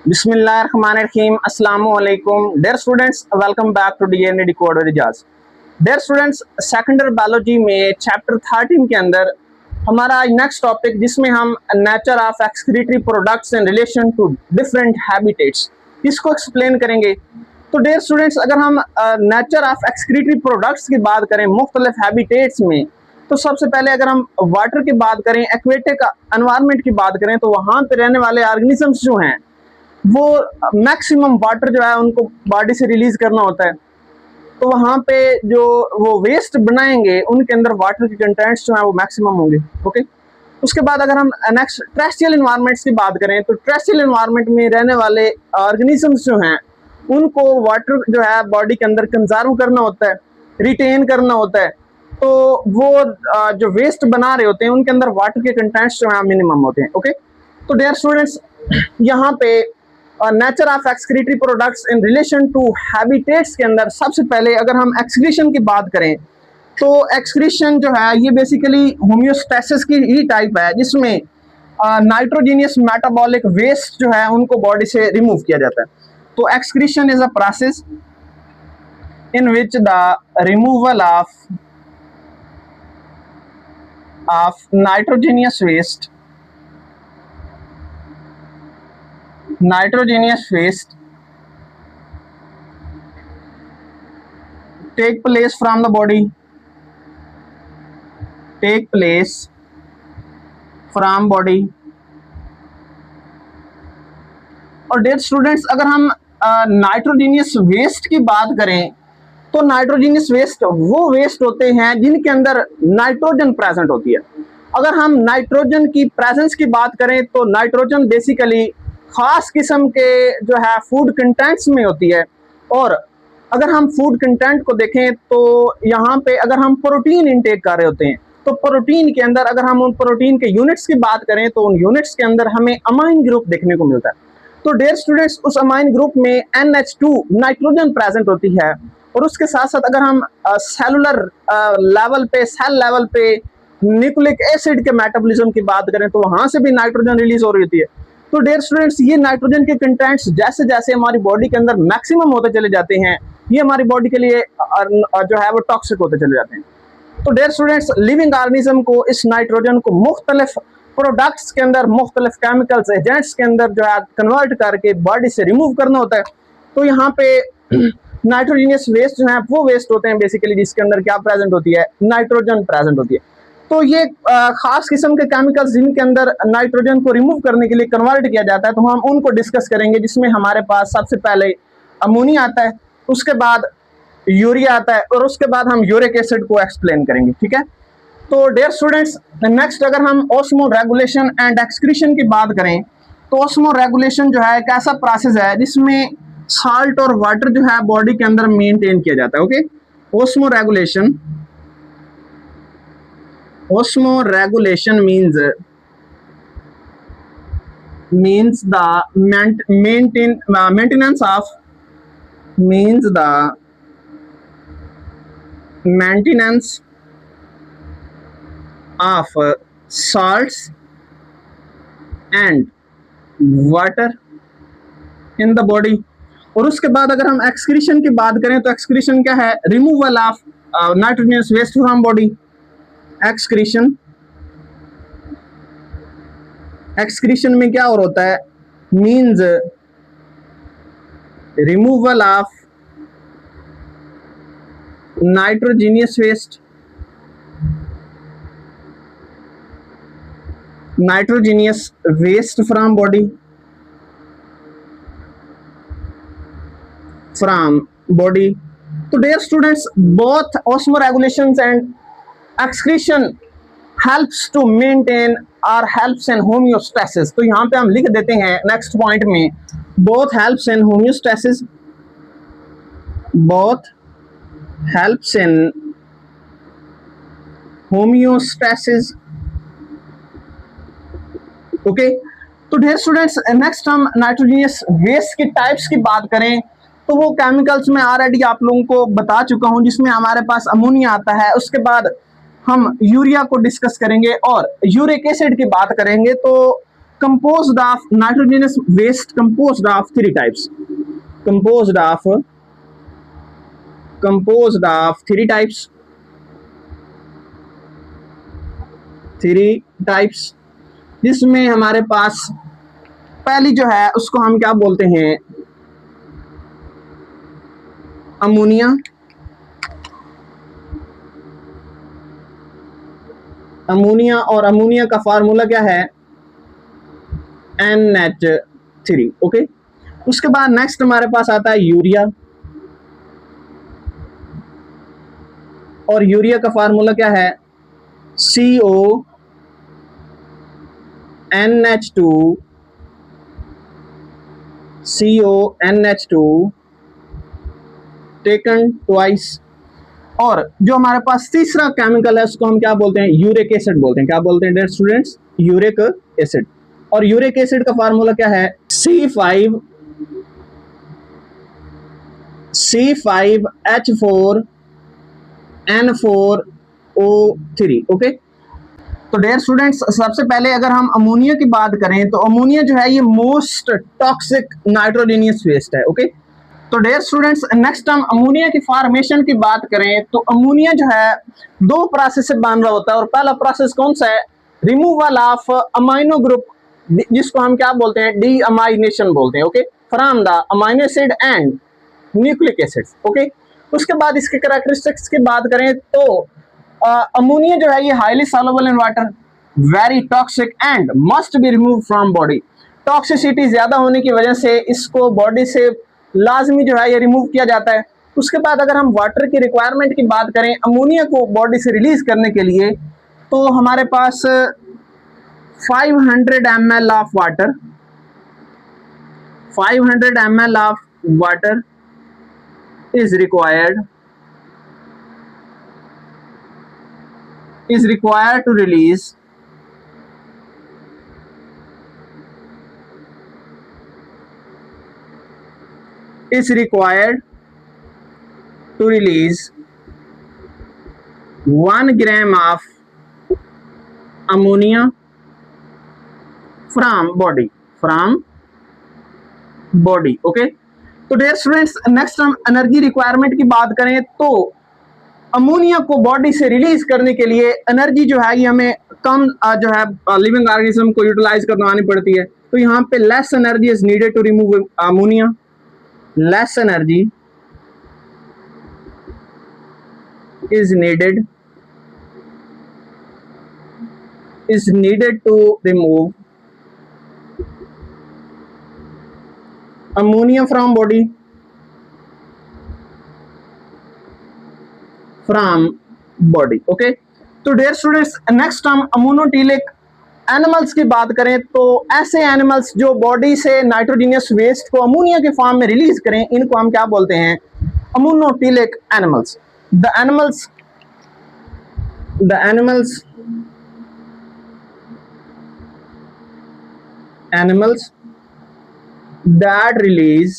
बिस्मिल्लाहिर्रहमानिर्रहीम अस्सलामु अलैकुम dear students, welcome back to DNA decoder Ijaz. Dear students, secondary biology में चैप्टर 13 के अंदर हमारा नेक्स्ट टॉपिक, जिसमें हम nature of excretory products in relation to different habitats, इसको एक्सप्लेन करेंगे। तो डियर स्टूडेंट्स, अगर हम नेचर ऑफ एक्सक्रीटरी प्रोडक्ट्स की बात करें मुख्तलिफ हैबिटेट्स में, तो सबसे पहले अगर हम वाटर की बात करें, एक्वेटिक एनवायरनमेंट की बात करें, तो वहाँ पे रहने वाले ऑर्गेनिजम्स जो हैं वो मैक्सिमम वाटर जो है उनको बॉडी से रिलीज करना होता है। तो वहाँ पे जो वो वेस्ट बनाएंगे उनके अंदर वाटर के कंटेंट्स जो है वो मैक्सिमम होंगे। ओके, उसके बाद अगर हम नेक्स्ट टेरेस्ट्रियल एनवायरनमेंट्स की बात करें, तो टेरेस्ट्रियल एनवायरनमेंट में रहने वाले ऑर्गेनिजम्स जो हैं उनको वाटर जो है बॉडी के अंदर कंजर्व करना होता है, रिटेन करना होता है। तो वो जो वेस्ट बना रहे होते हैं उनके अंदर वाटर के कंटेंट्स जो है मिनिमम होते हैं। ओके, तो डियर स्टूडेंट्स, यहाँ पे nature of excretory products in relation to habitats के अंदर सबसे पहले अगर हम एक्सक्रीशन की बात करें, तो एक्सक्रीशन जो है ये बेसिकली होम्योस्टैसिस की ही टाइप है, जिसमें नाइट्रोजीनियस मेटाबॉलिक वेस्ट जो है उनको बॉडी से रिमूव किया जाता है। तो excretion is a process in which the removal of nitrogenous waste take place from the body, और डियर स्टूडेंट्स, अगर हम नाइट्रोजीनियस वेस्ट की बात करें, तो नाइट्रोजीनियस वेस्ट वो वेस्ट होते हैं जिनके अंदर नाइट्रोजन प्रेजेंट होती है। अगर हम नाइट्रोजन की प्रेजेंस की बात करें, तो नाइट्रोजन बेसिकली खास किस्म के जो है फूड कंटेंट्स में होती है। और अगर हम फूड कंटेंट को देखें, तो यहाँ पे अगर हम प्रोटीन इनटेक कर रहे होते हैं, तो प्रोटीन के अंदर अगर हम उन प्रोटीन के यूनिट्स की बात करें, तो उन यूनिट्स के अंदर हमें अमाइन ग्रुप देखने को मिलता है। तो डियर स्टूडेंट्स, उस अमाइन ग्रुप में NH2 नाइट्रोजन प्रेजेंट होती है। और उसके साथ साथ अगर हम सेलुलर लेवल पे, सेल लेवल पे न्यूक्लिक एसिड के मेटाबॉलिज्म की बात करें, तो वहां से भी नाइट्रोजन रिलीज हो रही होती है। तो डियर स्टूडेंट्स, ये नाइट्रोजन के कंटेंट्स जैसे जैसे हमारी बॉडी के अंदर मैक्सिमम होते चले जाते हैं, ये हमारी बॉडी के लिए जो है वो टॉक्सिक होते चले जाते हैं। तो डियर स्टूडेंट्स, लिविंग ऑर्गेनिज्म को इस नाइट्रोजन को मुख्तलिफ प्रोडक्ट्स के अंदर, मुख्तलिफ केमिकल्स एजेंट्स के अंदर जो है कन्वर्ट करके बॉडी से रिमूव करना होता है। तो यहाँ पे नाइट्रोजीनियस वेस्ट जो है वो वेस्ट होते हैं बेसिकली, जिसके अंदर क्या प्रेजेंट होती है, नाइट्रोजन प्रेजेंट होती है। तो ये खास किस्म के केमिकल्स जिनके अंदर नाइट्रोजन को रिमूव करने के लिए कन्वर्ट किया जाता है, तो हम उनको डिस्कस करेंगे, जिसमें हमारे पास सबसे पहले अमोनिया आता है, उसके बाद यूरिया आता है, और उसके बाद हम यूरिक एसिड को एक्सप्लेन करेंगे। ठीक है, तो डियर स्टूडेंट्स, नेक्स्ट अगर हम ऑस्मो रेगुलेशन एंड एक्सक्रीशन की बात करें, तो ऑस्मो रेगुलेशन जो है एक ऐसा प्रोसेस है जिसमें साल्ट और वाटर जो है बॉडी के अंदर मेंटेन किया जाता है। Okay, osmo regulation means the maintenance of salts and water in the body। और उसके बाद अगर हम एक्सक्रीशन की बात करें, तो एक्सक्रीशन क्या है, removal of nitrogenous waste from body. Excretion में क्या और होता है, means removal of nitrogenous waste from body. तो dear students, both osmoregulations and excretion helps to maintain और हेल्प्स इन होम्योस्टैसिस। तो यहाँ पे हम लिख देते हैं नेक्स्ट पॉइंट में, both helps in homeostasis, okay. तो डियर स्टूडेंट्स, नेक्स्ट हम नाइट्रोजीनियस वेस्ट की टाइप्स की बात करें, तो वो केमिकल्स में ऑलरेडी आप लोगों को बता चुका हूं, जिसमें हमारे पास अमोनिया आता है, उसके बाद हम यूरिया को डिस्कस करेंगे और यूरिक एसिड की बात करेंगे। तो composed of nitrogenous waste composed of three types. Composed of three types. जिसमें हमारे पास पहली जो है उसको हम क्या बोलते हैं, अमोनिया। अमोनिया और अमोनिया का फार्मूला क्या है, NH3। ओके, उसके बाद नेक्स्ट हमारे पास आता है यूरिया, और यूरिया का फार्मूला क्या है, CONH2 टेकन ट्वाइस। और जो हमारे पास तीसरा केमिकल है उसको हम क्या बोलते हैं, यूरिक एसिड बोलते हैं। क्या बोलते हैं डियर स्टूडेंट्स, यूरिक एसिड। और यूरिक एसिड का फार्मूला क्या है, C5H4N4O3। ओके, तो डियर स्टूडेंट्स सबसे पहले अगर हम अमोनिया की बात करें तो अमोनिया जो है ये मोस्ट टॉक्सिक नाइट्रोजेनियस वेस्ट है। ओके, तो डियर स्टूडेंट्स नेक्स्ट हम अमोनिया की फॉर्मेशन की बात करें तो अमोनिया जो है दो प्रोसेस से बन रहा होता है। और पहला प्रोसेस कौन सा है, रिमूवल ऑफ अमाइनो ग्रुप, जिसको हम क्या बोलते हैं, डीअमाइनेशन बोलते हैं। Okay, from the amino acid and nucleic acids. Okay, उसके बाद इसके कैरेक्टरिस्टिक्स की बात करें तो अमोनिया जो है ये highly soluble in water, very toxic and must be remove from body. Toxicity ज्यादा होने की वजह से इसको बॉडी से लाजमी जो है ये रिमूव किया जाता है। उसके बाद अगर हम वाटर की रिक्वायरमेंट की बात करें अमोनिया को बॉडी से रिलीज करने के लिए, तो हमारे पास 500 ml of water, 500 ml of water is required to release is required to release 1 gram of ammonia from body। Okay, तो डियर स्टूडेंट्स नेक्स्ट हम एनर्जी रिक्वायरमेंट की बात करें तो अमोनिया को बॉडी से रिलीज करने के लिए एनर्जी जो है ये हमें कम जो है लिविंग ऑर्गेनिज्म को यूटिलाइज करवानी पड़ती है। तो यहाँ पे less energy is needed to remove ammonia, लेस एनर्जी is needed to remove ammonia from body, okay. तो डियर स्टूडेंट्स नेक्स्ट हम अमोनोटिलिक एनिमल्स की बात करें तो ऐसे एनिमल्स जो बॉडी से नाइट्रोजीनियस वेस्ट को अमोनिया के फॉर्म में रिलीज करें इनको हम क्या बोलते हैं, अमोनोटिलिक animals. The animals that release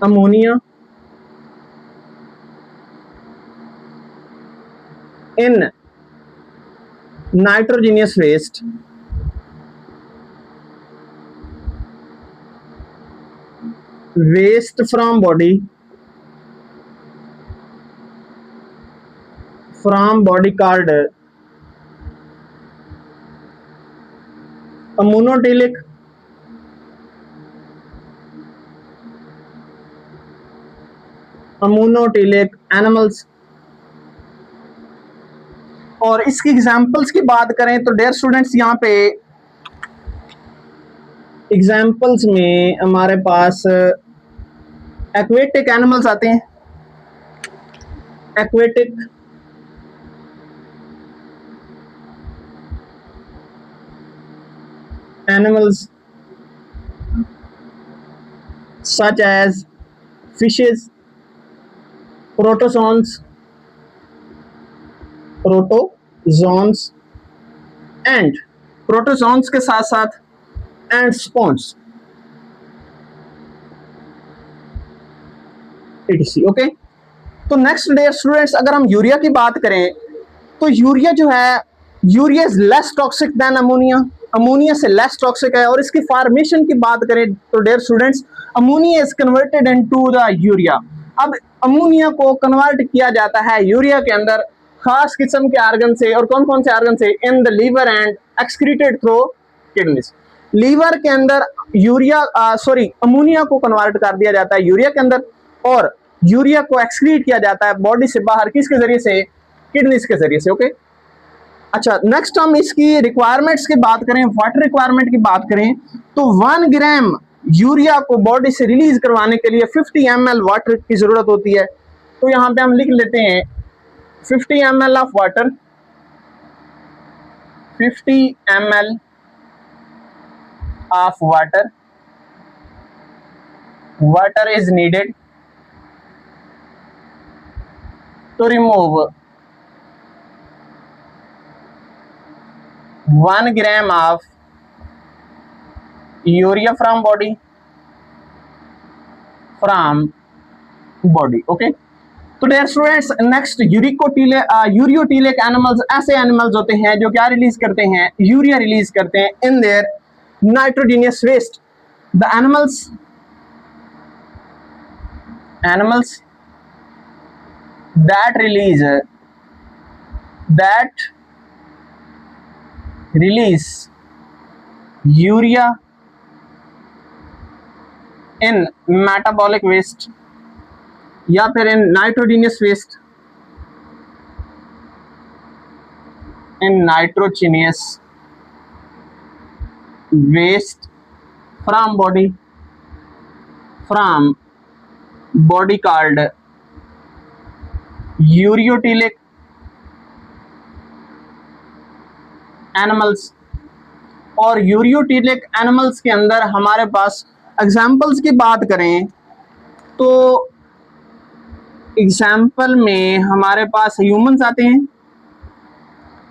ammonia in nitrogenous waste from body called ammonotelic animals. और इसकी एग्जांपल्स की बात करें तो डियर स्टूडेंट्स यहाँ पे एग्जांपल्स में हमारे पास एक्वेटिक एनिमल्स आते हैं। Aquatic animals such as fishes, protozoans and protozoans के साथ साथ and spawns etc। ओके, तो नेक्स्ट डियर स्टूडेंट्स अगर हम यूरिया की बात करें तो यूरिया जो है urea is less toxic than ammonia, ammonia से लेस टॉक्सिक है। और इसकी फॉर्मेशन की बात करें तो dear students, ammonia is converted into the urea. अब अमोनिया को कन्वर्ट किया जाता है यूरिया के अंदर खास किस्म के आर्गन से, और कौन कौन से आर्गन से? In the liver and excreted through kidneys. Liver के अंदर यूरिया अमोनिया को कन्वर्ट कर दिया जाता है यूरिया के अंदर, और यूरिया को एक्सक्रीट किया जाता है बॉडी से बाहर, किसके जरिए से? किडनीज के जरिए से। ओके, अच्छा नेक्स्ट हम इसकी रिक्वायरमेंट्स की बात करें, वाटर रिक्वायरमेंट की बात करें तो 1 ग्राम यूरिया को बॉडी से रिलीज करवाने के लिए 50 ml वाटर की जरूरत होती है। तो यहाँ पे हम लिख लेते हैं 50 ml of water, 50 ml of water, water is needed to remove 1 gram of urea from body, okay। तो डियर स्टूडेंट्स नेक्स्ट यूरियोटिलिक एनिमल्स ऐसे एनिमल्स होते हैं जो क्या रिलीज करते हैं? यूरिया रिलीज करते हैं in their nitrogenous waste. The animals that release urea in metabolic waste या फिर in nitrogenous waste, in nitrogenous waste from body called ureotelic animals. और यूरियोटिलिक एनिमल्स के अंदर हमारे पास एग्जाम्पल्स की बात करें तो एग्जाम्पल में हमारे पास ह्यूमंस आते हैं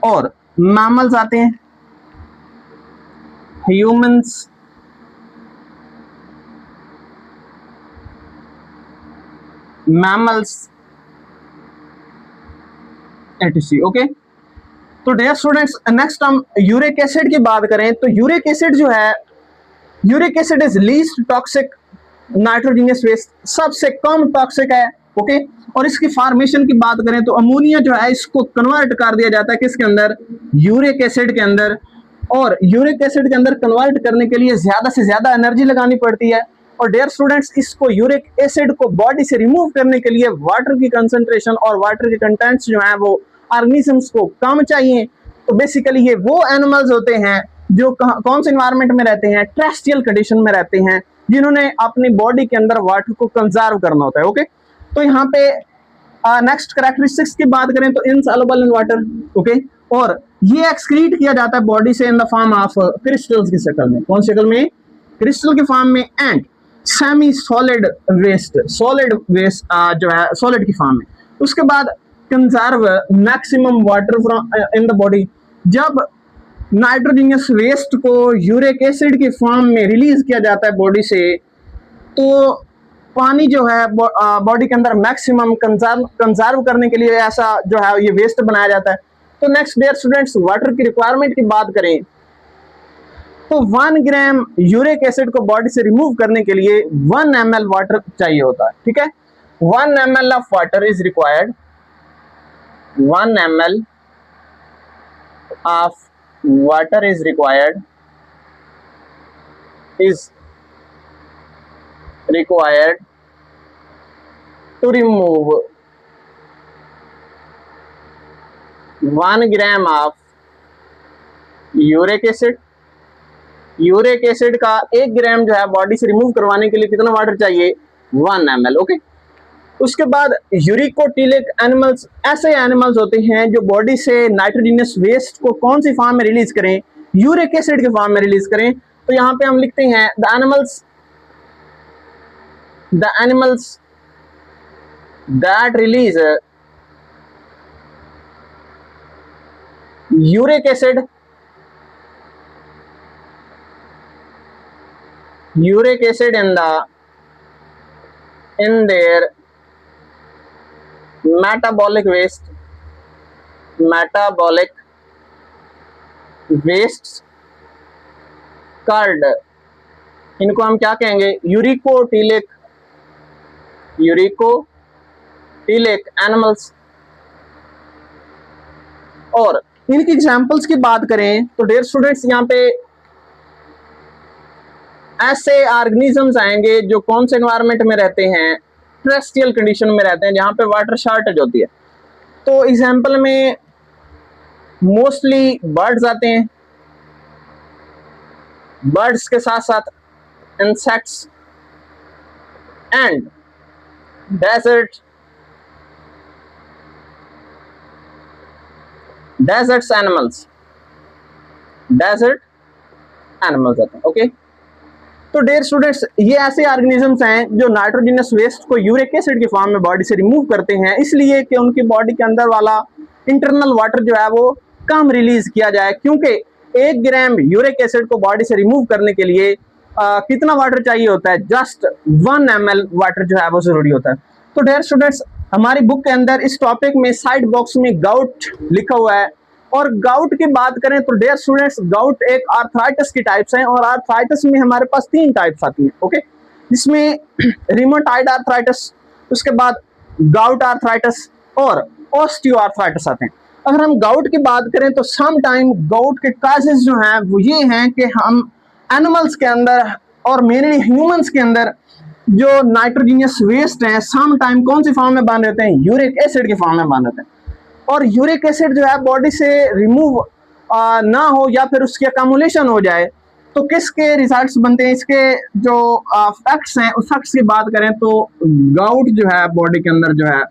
और मैमल्स आते हैं। Humans, mammals, etc। ओके, तो डियर स्टूडेंट्स नेक्स्ट हम यूरिक एसिड की बात करें तो यूरिक एसिड जो है, uric acid is least toxic nitrogenous waste, सबसे कम टॉक्सिक है। ओके, और इसकी फॉर्मेशन की बात करें तो अमोनिया जो है इसको कन्वर्ट कर दिया जाता है किसके अंदर? यूरिक एसिड के अंदर। और यूरिक एसिड के अंदर कन्वर्ट करने के लिए ज्यादा से ज्यादा एनर्जी लगानी पड़ती है। और डियर स्टूडेंट्स इसको यूरिक एसिड को बॉडी से रिमूव करने के लिए वाटर की कंसंट्रेशन और वाटर के कंटेंट्स जो है वो ऑर्गेनिजम्स को कम चाहिए। तो बेसिकली ये वो एनिमल्स होते हैं जो कौन से एनवायरनमेंट में रहते हैं? टेरेस्ट्रियल कंडीशन में रहते हैं, जिन्होंने अपनी बॉडी के अंदर वाटर को कंजर्व करना होता है। ओके, तो यहाँ पे नेक्स्ट कैरेक्टरिस्टिक्स की बात करें तो इनसॉल्युबल इन वाटर। ओके, और ये एक्सक्रीट किया जाता है बॉडी से in the form of crystals की शक्ल में। कौन शक्ल में? क्रिस्टल के फॉर्म में। And semi solid waste, solid waste जो है सॉलिड की फॉर्म में। उसके बाद conserve maximum water from in the body. जब नाइट्रोजीनियस वेस्ट को यूरिक एसिड की फॉर्म में रिलीज किया जाता है बॉडी से, तो पानी जो है बॉडी के अंदर मैक्सिमम कंजर्व करने के लिए ऐसा जो है ये वेस्ट बनाया जाता है। तो नेक्स्ट डियर स्टूडेंट्स वाटर की रिक्वायरमेंट की बात करें तो 1 ग्राम यूरिक एसिड को बॉडी से रिमूव करने के लिए 1 ml वाटर चाहिए होता है। ठीक है, 1 ml of water is required, 1 ml of water is required to remove 1 gram of uric acid. Uric acid का 1 ग्राम जो है बॉडी से रिमूव करवाने के लिए कितना वाटर चाहिए? 1 ml। ओके, उसके बाद यूरिकोटिलिक एनिमल्स ऐसे एनिमल्स होते हैं जो बॉडी से नाइट्रोजीनियस वेस्ट को कौन सी फॉर्म में रिलीज करें? यूरिक एसिड के फॉर्म में रिलीज करें। तो यहाँ पे हम लिखते हैं the animals that release uric acid in their metabolic waste waste कर्ड, इनको हम क्या कहेंगे, यूरिकोटिलिक एनिमल्स। और इनकी एग्जांपल्स की बात करें तो डियर स्टूडेंट्स यहाँ पे ऐसे ऑर्गेनिजम्स आएंगे जो कौन से एनवायरनमेंट में रहते हैं, टेरेस्ट्रियल कंडीशन में रहते हैं जहां पे वाटर शॉर्टेज होती है। तो एग्जांपल में मोस्टली बर्ड्स आते हैं, बर्ड्स के साथ साथ insects and deserts desert animals आते हैं। ओके, तो डियर स्टूडेंट्स ये ऐसे ऑर्गेनिजम्स हैं जो नाइट्रोजनस वेस्ट को यूरिक एसिड के फॉर्म में बॉडी से रिमूव करते हैं, इसलिए कि उनकी बॉडी के अंदर वाला इंटरनल वाटर जो है वो कम रिलीज किया जाए, क्योंकि 1 ग्राम यूरिक एसिड को बॉडी से रिमूव करने के लिए कितना वाटर चाहिए होता है, जस्ट 1 ml वाटर जो है वो जरूरी होता है। तो डियर स्टूडेंट्स हमारी बुक के अंदर इस टॉपिक में साइड बॉक्स में गाउट लिखा हुआ है, और गाउट की बात करें तो डियर स्टूडेंट्स गाउट एक आर्थराइटिस की टाइप्स हैं, और आर्थराइटिस में हमारे पास 3 टाइप्स आती हैं। ओके, जिसमें रिमोटाइड आर्थराइटिस, उसके बाद गाउट आर्थराइटिस और ऑस्टियोआर्थराइटिस आते हैं। अगर हम गाउट की बात करें तो सम टाइम गाउट के काजेज जो हैं वो ये हैं कि हम एनिमल्स के अंदर और मेनली ह्यूमंस के अंदर जो नाइट्रोजनियस वेस्ट हैं सम टाइम कौन सी फॉर्म में बन रहते हैं, यूरिक एसिड के फॉर्म में बन रहते हैं। और यूरिक एसिड जो है बॉडी से रिमूव ना हो या फिर उसकी अकामुलेशन हो जाए तो किसके रिजल्ट्स बनते हैं, इसके जो फैक्ट्स हैं उस फैक्ट्स की बात करें तो गाउट जो है बॉडी के अंदर जो है,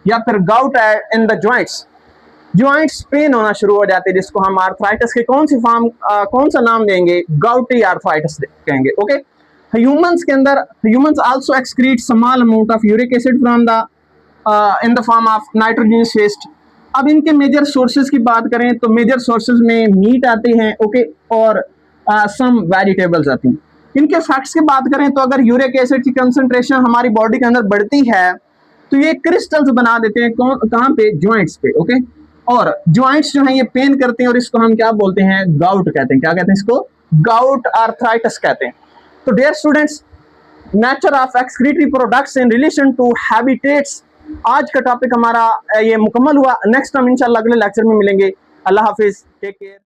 या फिर गाउट है इन द जॉइंट्स पेन होना शुरू हो जाते हैं, जिसको हम आर्थराइटिस के कौन सा नाम देंगे, गाउटी आर्थराइटिस कहेंगे। ओके, ह्यूमंस के अंदर humans also excrete small amount of uric acid from the in the form of nitrogenous waste. अब इनके मेजर सोर्सेज की बात करें तो मेजर सोर्सेज में मीट आते हैं, ओके, और सम वेजिटेबल्स आती हैं। इनके फैक्ट्स की बात करें तो अगर यूरिक एसिड की कंसंट्रेशन हमारी बॉडी के अंदर बढ़ती है तो ये क्रिस्टल्स बना देते हैं, कहाँ पे, जॉइंट्स पे। ओके, और जॉइंट्स जो हैं ये पेन करते हैं और इसको हम क्या बोलते हैं, गाउट कहते हैं। क्या कहते हैं इसको, गाउट आर्थराइटिस कहते हैं। तो dear students nature of excretory products in relation to habitats, आज का टॉपिक हमारा ये मुकम्मल हुआ। नेक्स्ट टाइम इंशाल्लाह अगले लेक्चर में मिलेंगे। अल्लाह हाफिज, टेक केयर।